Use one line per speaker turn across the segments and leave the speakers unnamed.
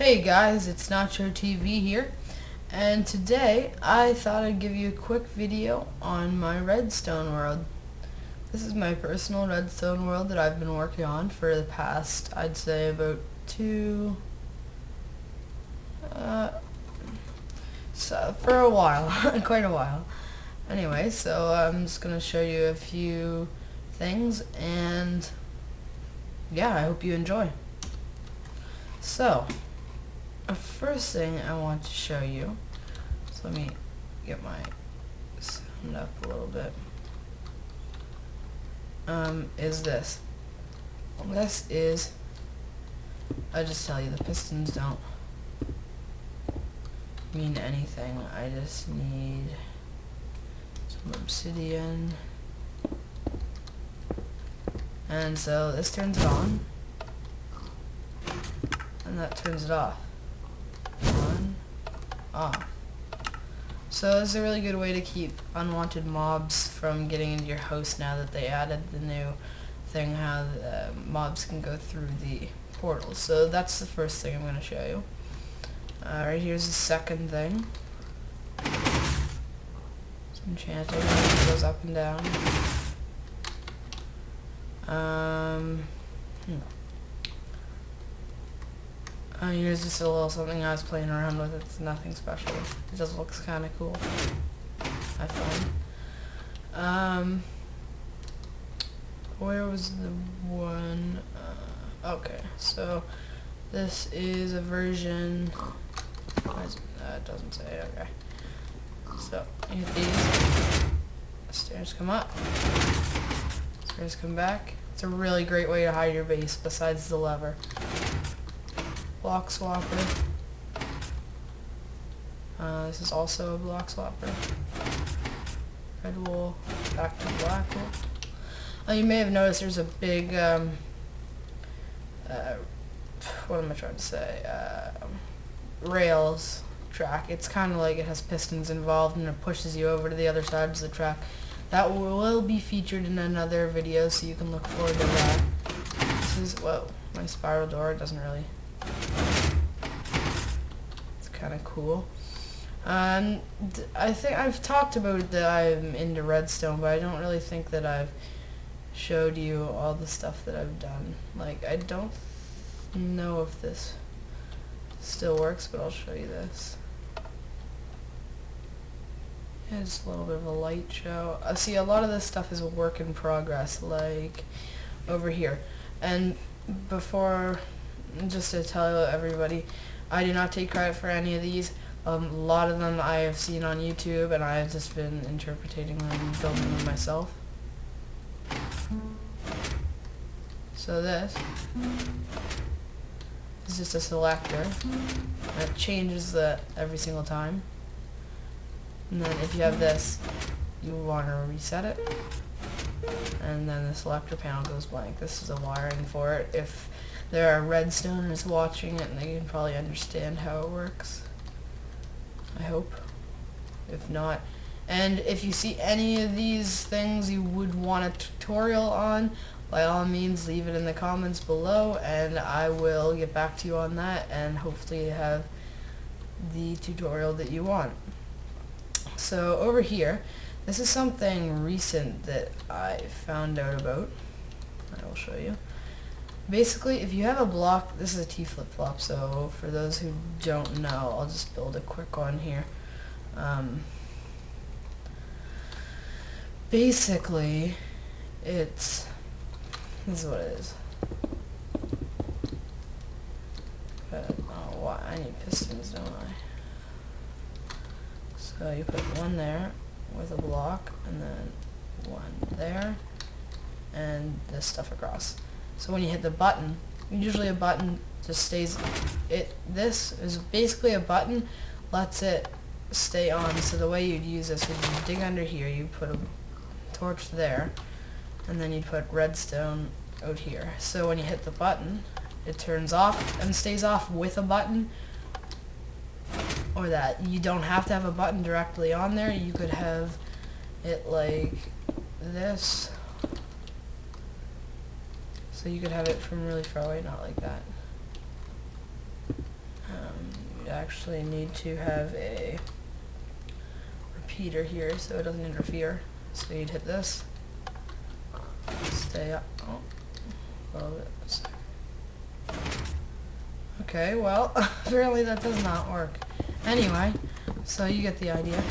Hey guys, it's Nacho TV here, and today I thought I'd give you a quick video on my Redstone World. This is my personal Redstone World that I've been working on for the past, I'd say about for a while, quite a while. Anyway, so I'm just going to show you a few things, and yeah, I hope you enjoy. So, the first thing I want to show you, so let me get my sound up a little bit, is this. This is, I just tell you, the pistons don't mean anything. I just need some obsidian, and so this turns it on, and that turns it off. On, off. So this is a really good way to keep unwanted mobs from getting into your house now that they added the new thing, how the mobs can go through the portals. So that's the first thing I'm going to show you. Right here's the second thing. It's enchanting. It goes up and down. Here's just a little something I was playing around with. It's nothing special. It just looks kind of cool, I find. Where was the one? Okay, so this is a version. It doesn't say. Okay, so you hit these. Stairs come up. Stairs come back. It's a really great way to hide your base besides the lever. Block swapper. This is also a block swapper. Red wool, back to black wool. You may have noticed there's a big, what am I trying to say, rails track. It's kind of like it has pistons involved and it pushes you over to the other side of the track. That will be featured in another video, so you can look forward to that. This is, whoa, my spiral door doesn't really... It's kind of cool. I think I've talked about that I'm into redstone, but I don't really think that I've showed you all the stuff that I've done. Like, I don't know if this still works, but I'll show you this. Yeah, just a little bit of a light show. See, a lot of this stuff is a work in progress, like over here. And before... just to tell everybody, I do not take credit for any of these. A lot of them I have seen on YouTube, and I have just been interpreting them and building them myself. So this is just a selector that changes every single time. And then if you have this, you want to reset it. And then the selector panel goes blank. This is the wiring for it. If there are redstoners watching it, and they can probably understand how it works. I hope. If not. And if you see any of these things you would want a tutorial on, by all means leave it in the comments below, and I will get back to you on that, and hopefully have the tutorial that you want. So over here, this is something recent that I found out about. I will show you. Basically, if you have a block, this is a T flip-flop, so for those who don't know, I'll just build a quick one here. Basically, this is what it is. But, oh, I need pistons, don't I? So you put one there with a block, and then one there, and this stuff across. So when you hit the button, usually a button just stays, this is basically a button, lets it stay on. So the way you'd use this would be you dig under here, you put a torch there, and then you put redstone out here. So when you hit the button, it turns off and stays off with a button, or that. You don't have to have a button directly on there, you could have it like this. So you could have it from really far away, not like that. actually need to have a repeater here so it doesn't interfere. So you'd hit this, stay up, oh, a little bit. Okay, well, apparently that does not work. Anyway, so you get the idea.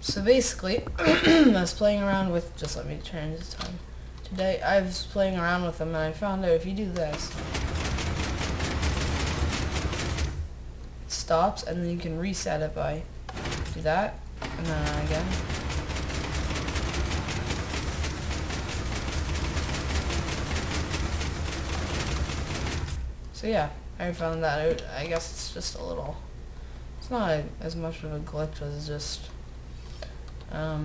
So basically, I was playing around with, just let me change the time. Today, I was playing around with them and I found out if you do this, it stops and then you can reset it by, do that, and then again. So yeah, I found that out. I guess it's just a little, it's not as much of a glitch as just, I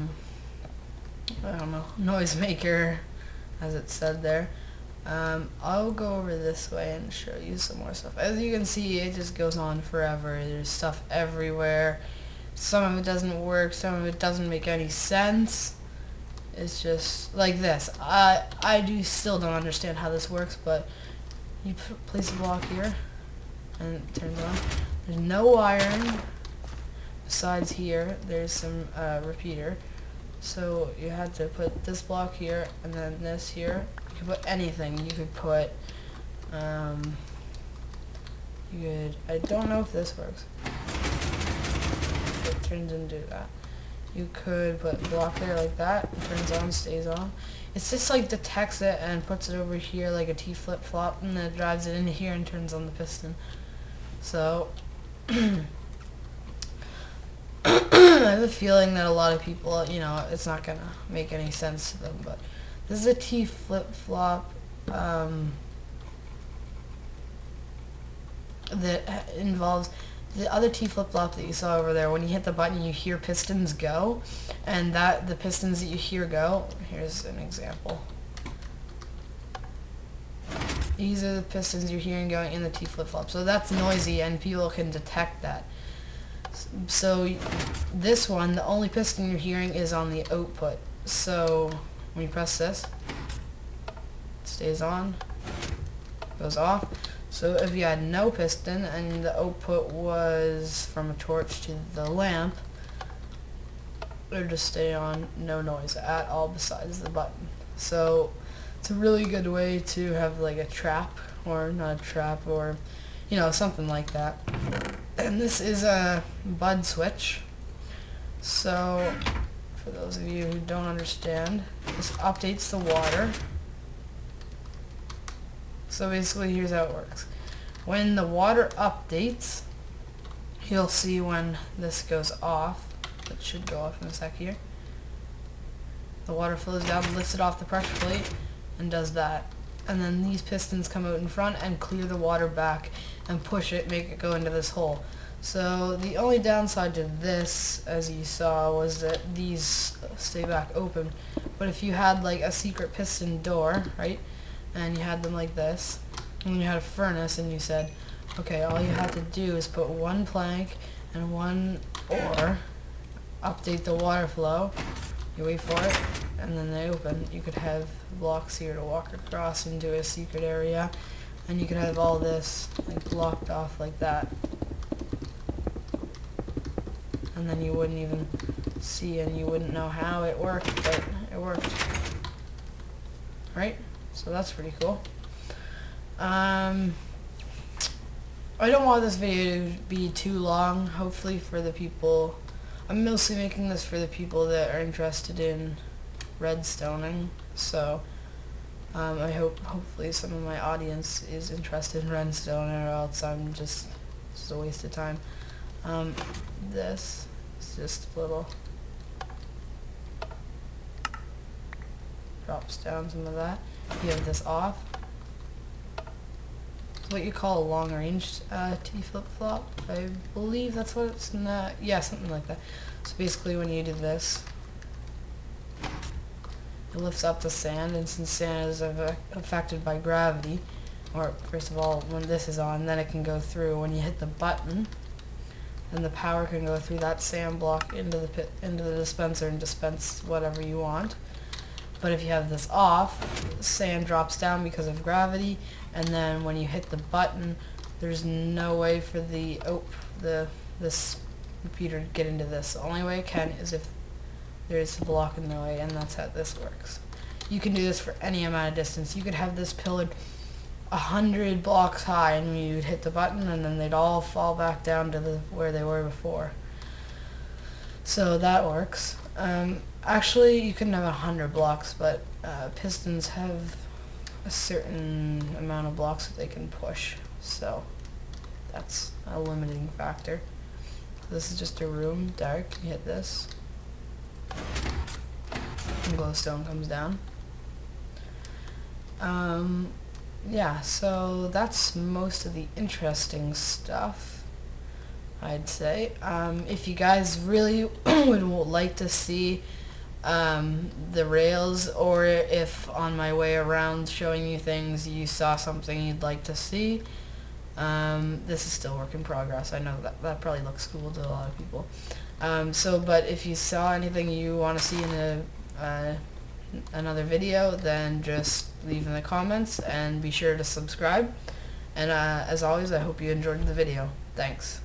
don't know, noisemaker, as it said there. I'll go over this way and show you some more stuff. As you can see, it just goes on forever. There's stuff everywhere. Some of it doesn't work, some of it doesn't make any sense. It's just like this. I still don't understand how this works, but you place a block here, and it turns on. There's no wiring. Besides here, there's some repeater. So you had to put this block here, and then this here. You could put anything. You could put, I don't know if this works. It turns into that. You could put a block there like that. It turns on, stays on. It's just like detects it and puts it over here like a T flip-flop, and then it drives it into here and turns on the piston. So I have a feeling that a lot of people, you know, it's not gonna make any sense to them, but this is a T flip-flop that involves the other T flip-flop that you saw over there. When you hit the button, you hear pistons go, and the pistons that you hear go, here's an example. These are the pistons you're hearing going in the T flip-flop. So that's noisy, and people can detect that. So this one, the only piston you're hearing is on the output. So when you press this, it stays on, goes off. So if you had no piston and the output was from a torch to the lamp, it would just stay on, no noise at all besides the button. So it's a really good way to have like a trap, or not a trap, or you know, something like that. And this is a bud switch. So for those of you who don't understand, this updates the water. So basically, here's how it works. When the water updates, you'll see when this goes off. It should go off in a sec here. The water flows down, lifts it off the pressure plate, and does that. And then these pistons come out in front and clear the water back and push it, make it go into this hole. So the only downside to this, as you saw, was that these stay back open. But if you had like a secret piston door, right, and you had them like this, and you had a furnace, and you said, okay, all you have to do is put one plank and one ore, update the water flow, you wait for it, and then they open. You could have blocks here to walk across into a secret area, and you could have all this like blocked off like that, and then you wouldn't even see and you wouldn't know how it worked, but it worked. Right? So that's pretty cool. I don't want this video to be too long, hopefully for the people, I'm mostly making this for the people that are interested in redstoning, so I hopefully some of my audience is interested in redstone, or else I'm just, it's a waste of time. This is just a little, drops down some of that. You have this off. It's what you call a long-range T flip-flop. I believe that's what it's not. Yeah, something like that. So basically, when you do this, it lifts up the sand, and since sand is affected by gravity, or first of all, when this is on, then it can go through. When you hit the button, then the power can go through that sand block into the dispenser and dispense whatever you want. But if you have this off, sand drops down because of gravity, and then when you hit the button, there's no way for the this repeater to get into this. The only way it can is if there's a block in the way, and that's how this works. You can do this for any amount of distance. You could have this pillar 100 blocks high, and you'd hit the button, and then they'd all fall back down to where they were before. So that works. Actually, you couldn't have 100 blocks, but pistons have a certain amount of blocks that they can push. So that's a limiting factor. This is just a room, dark. You hit this, and glowstone comes down. Yeah, so that's most of the interesting stuff, I'd say. If you guys really would like to see the rails, or if on my way around showing you things you saw something you'd like to see, this is still work in progress. I know that probably looks cool to a lot of people. But if you saw anything you want to see in another video, then just leave in the comments and be sure to subscribe. And as always, I hope you enjoyed the video. Thanks.